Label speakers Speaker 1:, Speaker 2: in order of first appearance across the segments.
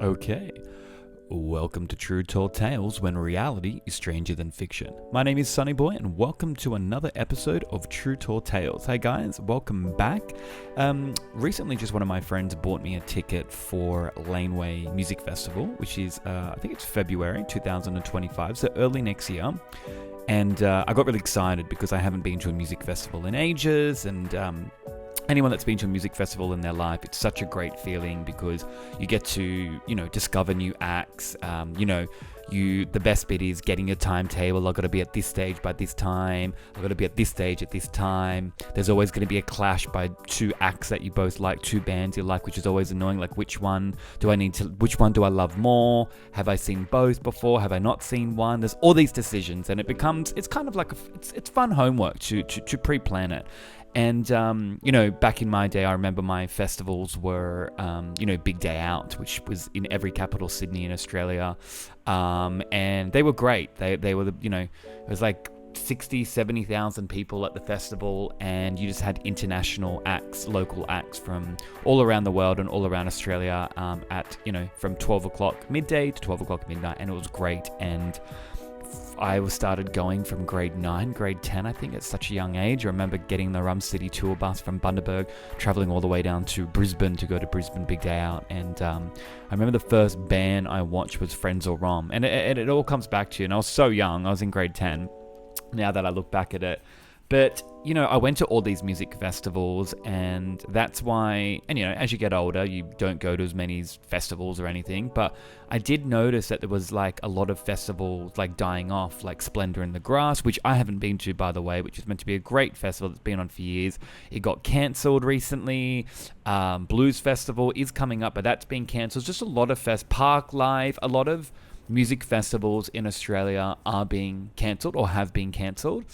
Speaker 1: Okay, welcome to True Tall Tales when reality is stranger than fiction. My name is Sunny Boy and welcome to another episode of True Tall Tales. Hey guys, welcome back. Recently just one of my friends bought me a ticket for Laneway Music Festival, which is, I think it's February 2025, so early next year. And I got really excited because I haven't been to a music festival in ages, and anyone that's been to a music festival in their life, it's such a great feeling because you get to, discover new acts. The best bit is getting your timetable. I've got to be at this stage by this time. I've got to be at this stage at this time. There's always going to be a clash by two acts that you both like, two bands you like, which is always annoying. Like, which one do I love more? Have I seen both before? Have I not seen one? There's all these decisions, and it's kind of like it's fun homework to pre-plan it. And, back in my day, I remember my festivals were, Big Day Out, which was in every capital, Sydney in Australia. And they were great. They were, it was like 60, 70,000 people at the festival, and you just had international acts, local acts from all around the world and all around Australia from 12 o'clock midday to 12 o'clock midnight. And it was great. And I started going from grade 9, grade 10, I think, at such a young age. I remember getting the Rum City tour bus from Bundaberg, traveling all the way down to Brisbane to go to Brisbane Big Day Out. And I remember the first band I watched was Friends or Rom. And it all comes back to you. And I was so young. I was in grade 10, now that I look back at it. But, I went to all these music festivals, and that's why, as you get older, you don't go to as many festivals or anything, but I did notice that there was like a lot of festivals like dying off, like Splendor in the Grass, which I haven't been to, by the way, which is meant to be a great festival that's been on for years. It got cancelled recently. Blues Festival is coming up, but that's been cancelled. Just a lot of Park Live, a lot of music festivals in Australia are being cancelled or have been cancelled.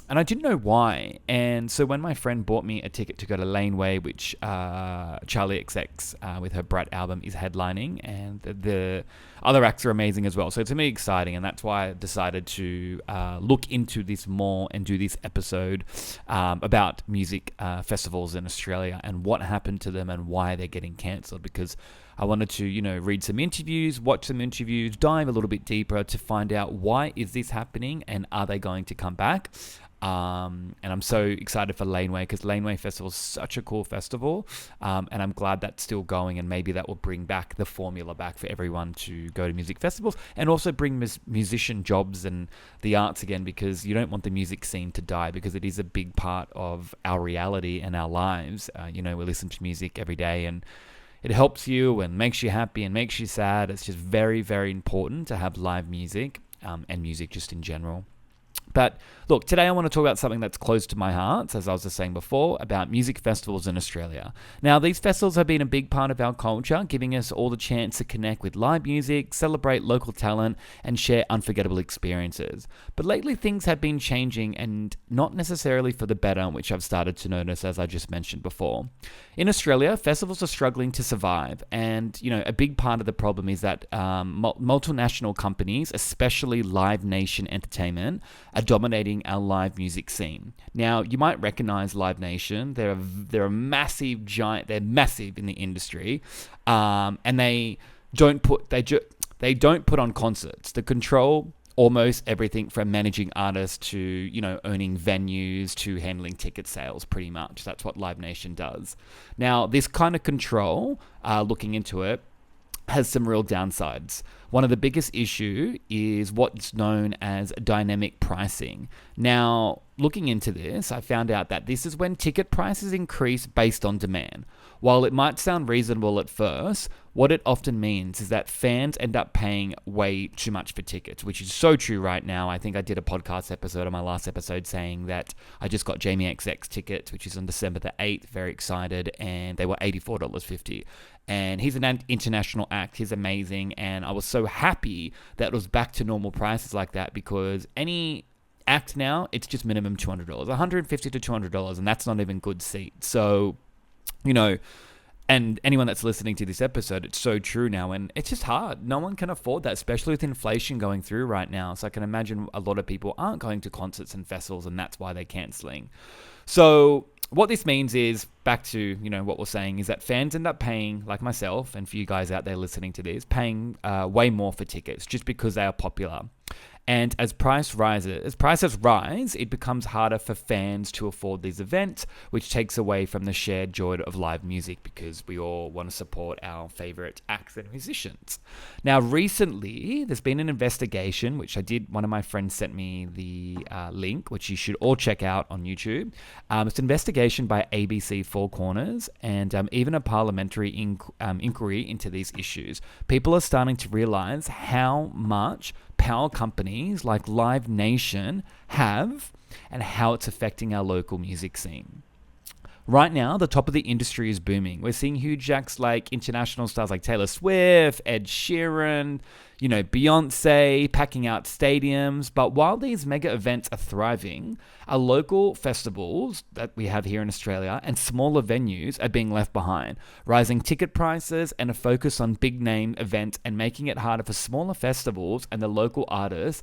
Speaker 1: And I didn't know why. And so when my friend bought me a ticket to go to Laneway, which Charlie XX with her Brat album is headlining, and the other acts are amazing as well. So it's really exciting, and that's why I decided to look into this more and do this episode about music festivals in Australia and what happened to them and why they're getting cancelled, because I wanted to, read some interviews, watch some interviews, dive a little bit deeper to find out why is this happening and are they going to come back. And I'm so excited for Laneway because Laneway Festival is such a cool festival, and I'm glad that's still going, and maybe that will bring back the formula back for everyone to go to music festivals and also bring musician jobs and the arts again, because you don't want the music scene to die, because it is a big part of our reality and our lives. We listen to music every day, and it helps you and makes you happy and makes you sad. It's just very, very important to have live music and music just in general. But look, today I want to talk about something that's close to my heart, as I was just saying before, about music festivals in Australia. Now, these festivals have been a big part of our culture, giving us all the chance to connect with live music, celebrate local talent, and share unforgettable experiences. But lately, things have been changing, and not necessarily for the better, which I've started to notice, as I just mentioned before. In Australia, festivals are struggling to survive, and a big part of the problem is that multinational companies, especially Live Nation Entertainment, are dominating our live music scene. Now, you might recognize Live Nation. They're a massive giant. They're massive in the industry, and they don't put on concerts. They control almost everything from managing artists to owning venues to handling ticket sales. Pretty much, that's what Live Nation does. Now, this kind of control, looking into it, has some real downsides. One of the biggest issue is what's known as dynamic pricing. Now, looking into this, I found out that this is when ticket prices increase based on demand. While it might sound reasonable at first, what it often means is that fans end up paying way too much for tickets, which is so true right now. I think I did a podcast episode on my last episode saying that I just got Jamie XX tickets, which is on December the 8th, very excited, and they were $84.50. And he's an international act. He's amazing. And I was so happy that it was back to normal prices like that, because any act now, it's just minimum $200, $150 to $200, and that's not even good seats. So, and anyone that's listening to this episode, it's so true now, and it's just hard. No one can afford that, especially with inflation going through right now. So I can imagine a lot of people aren't going to concerts and festivals, and that's why they're cancelling. So what this means is, back to, you know, what we're saying, is that fans end up paying, like myself, and for you guys out there listening to this, paying way more for tickets just because they are popular. And as prices rise, it becomes harder for fans to afford these events, which takes away from the shared joy of live music because we all want to support our favorite acts and musicians. Now, recently, there's been an investigation, which one of my friends sent me the link, which you should all check out on YouTube. It's an investigation by ABC Four Corners and even a parliamentary inquiry into these issues. People are starting to realize how much power companies like Live Nation have and how it's affecting our local music scene. Right now, the top of the industry is booming. We're seeing huge acts like international stars like Taylor Swift, Ed Sheeran, you know, Beyonce packing out stadiums. But while these mega events are thriving, our local festivals that we have here in Australia and smaller venues are being left behind. Rising ticket prices and a focus on big name events and making it harder for smaller festivals and the local artists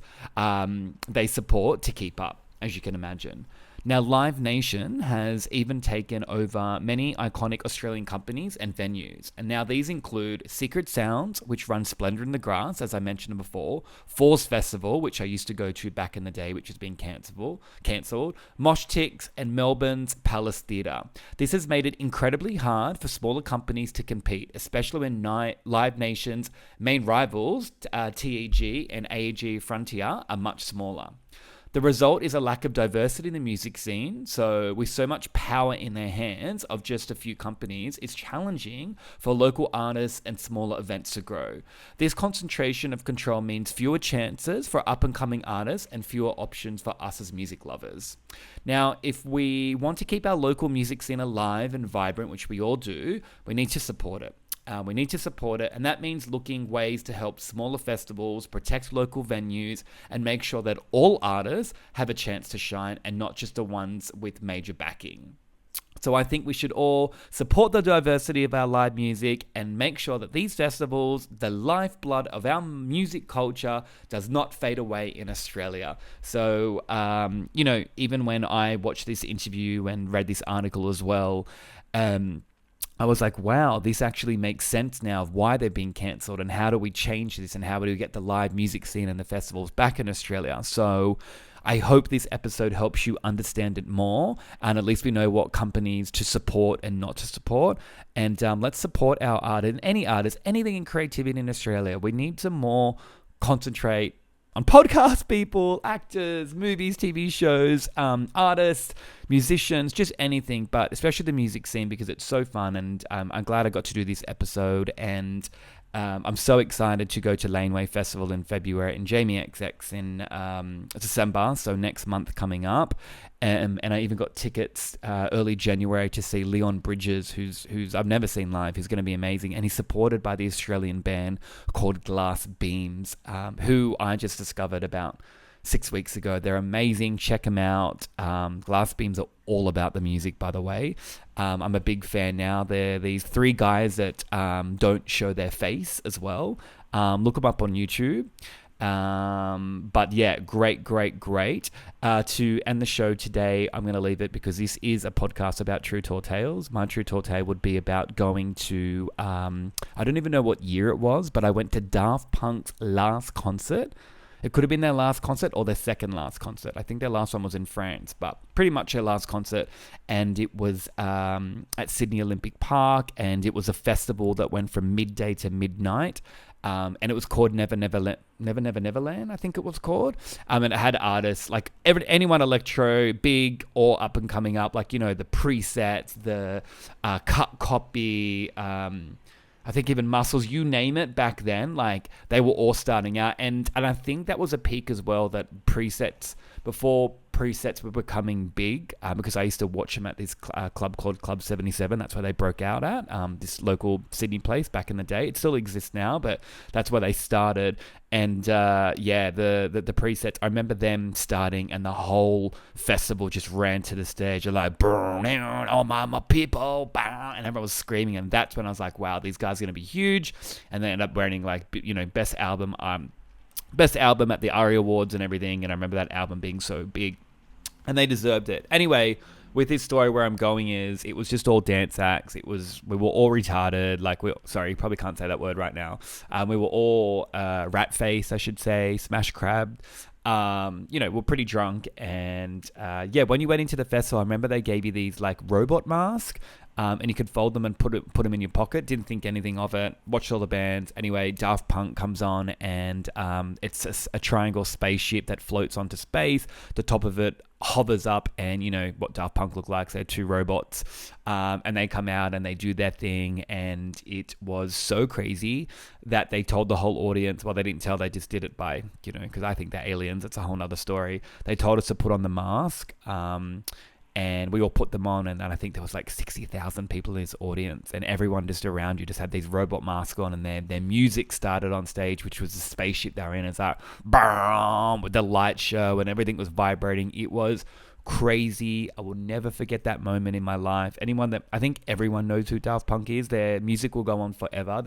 Speaker 1: they support to keep up, as you can imagine. Now, Live Nation has even taken over many iconic Australian companies and venues. And now these include Secret Sounds, which runs Splendour in the Grass, as I mentioned before, Force Festival, which I used to go to back in the day, which has been cancelled, Mosh Ticks, and Melbourne's Palace Theatre. This has made it incredibly hard for smaller companies to compete, especially when Live Nation's main rivals, TEG and AEG Frontier, are much smaller. The result is a lack of diversity in the music scene. So with so much power in their hands of just a few companies, it's challenging for local artists and smaller events to grow. This concentration of control means fewer chances for up-and-coming artists and fewer options for us as music lovers. Now, if we want to keep our local music scene alive and vibrant, which we all do, we need to support it. And that means looking ways to help smaller festivals, protect local venues, and make sure that all artists have a chance to shine and not just the ones with major backing. So I think we should all support the diversity of our live music and make sure that these festivals, the lifeblood of our music culture, does not fade away in Australia. So, even when I watched this interview and read this article as well, I was like, wow, this actually makes sense now of why they're being cancelled and how do we change this and how do we get the live music scene and the festivals back in Australia. So I hope this episode helps you understand it more, and at least we know what companies to support and not to support. And let's support our art and any artists, anything in creativity in Australia. We need to more concentrate on podcast people, actors, movies, TV shows, artists, musicians, just anything, but especially the music scene because it's so fun. And I'm glad I got to do this episode. And I'm so excited to go to Laneway Festival in February and Jamie XX in December, so next month coming up. And I even got tickets early January to see Leon Bridges, who's I've never seen live. He's going to be amazing. And he's supported by the Australian band called Glass Beams, who I just discovered about 6 weeks ago. They're amazing. Check them out. Glass Beams are all about the music, by the way. I'm a big fan now. They're these three guys that don't show their face as well. Look them up on YouTube. But yeah, great. To end the show today, I'm going to leave it because this is a podcast about True Tall Tales. My True Tall Tale would be about going to, I don't even know what year it was, but I went to Daft Punk's last concert. It could have been their last concert or their second last concert. I think their last one was in France, but pretty much their last concert. And it was at Sydney Olympic Park, and it was a festival that went from midday to midnight. And it was called Never Neverland, I think it was called. And it had artists like anyone electro, big or up and coming up, like, you know, the Presets, the Cut Copy, I think even Muscles, you name it back then, like they were all starting out. And I think that was a peak as well, that before presets were becoming big, because I used to watch them at this club called Club 77. That's where they broke out at, this local Sydney place back in the day. It still exists now, but that's where they started. And the presets, I remember them starting and the whole festival just ran to the stage. They're like, burn out all my people, and everyone was screaming. And that's when I was like, wow, these guys are going to be huge. And they ended up winning, like, you know, best album at the ARIA Awards and everything. And I remember that album being so big, and they deserved it. Anyway, with this story, where I'm going is it was just all dance acts. We were all retarded. Like sorry, you probably can't say that word right now. We were all rat face, I should say, smash crab. We're pretty drunk, and when you went into the festival, I remember they gave you these like robot masks. And you could fold them and put them in your pocket. Didn't think anything of it. Watched all the bands. Anyway, Daft Punk comes on, and it's a triangle spaceship that floats onto space. The top of it hovers up, and you know what Daft Punk look like. So they're two robots, and they come out and they do their thing, and it was so crazy that they told the whole audience. Well, they didn't tell. They just did it by, because I think they're aliens. It's a whole nother story. They told us to put on the mask. And we all put them on, and I think there was like 60,000 people in this audience, and everyone just around you just had these robot masks on, and their music started on stage, which was the spaceship they were in. It's like, boom, with the light show, and everything was vibrating. It was crazy. I will never forget that moment in my life. I think everyone knows who Daft Punk is. Their music will go on forever.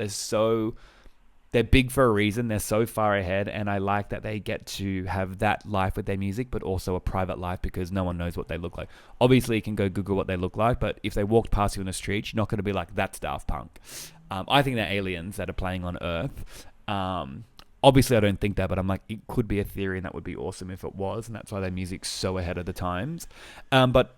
Speaker 1: They're big for a reason. They're so far ahead, and I like that they get to have that life with their music, but also a private life, because no one knows what they look like. Obviously, you can go Google what they look like, but if they walked past you in the street, you're not going to be like, that's Daft Punk. I think they're aliens that are playing on Earth. Obviously, I don't think that, but I'm like, it could be a theory, and that would be awesome if it was, and that's why their music's so ahead of the times. But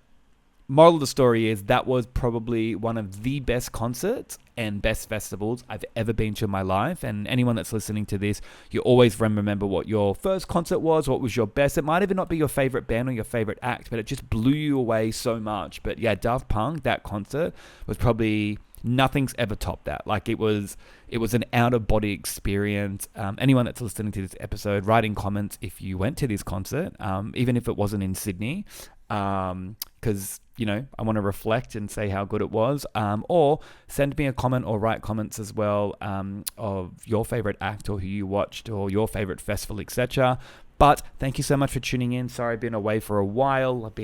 Speaker 1: moral of the story is that was probably one of the best concerts and best festivals I've ever been to in my life. And anyone that's listening to this, you always remember what your first concert was, what was your best. It might even not be your favorite band or your favorite act, but it just blew you away so much. But yeah, Daft Punk, that concert was probably... nothing's ever topped that. Like it was an out-of-body experience. Anyone that's listening to this episode, write in comments if you went to this concert, even if it wasn't in Sydney, because I want to reflect and say how good it was, or send me a comment or write comments as well of your favorite act or who you watched or your favorite festival, etc. But thank you so much for tuning in. Sorry I've been away for a while. I've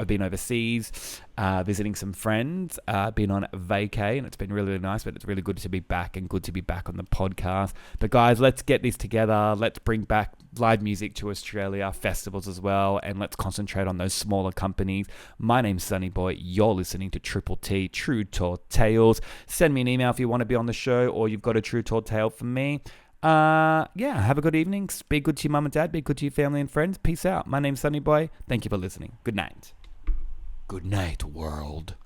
Speaker 1: been overseas, visiting some friends, been on vacay, and it's been really, really nice, but it's really good to be back and good to be back on the podcast. But guys, let's get this together. Let's bring back live music to Australia, festivals as well, and let's concentrate on those smaller companies. My name's Sunny Boy. You're listening to Triple T, True Tall Tales. Send me an email if you want to be on the show or you've got a True Tall Tale for me. Have a good evening. Be good to your mum and dad. Be good to your family and friends. Peace out. My name's Sunny Boy. Thank you for listening. Good night. Good night, world.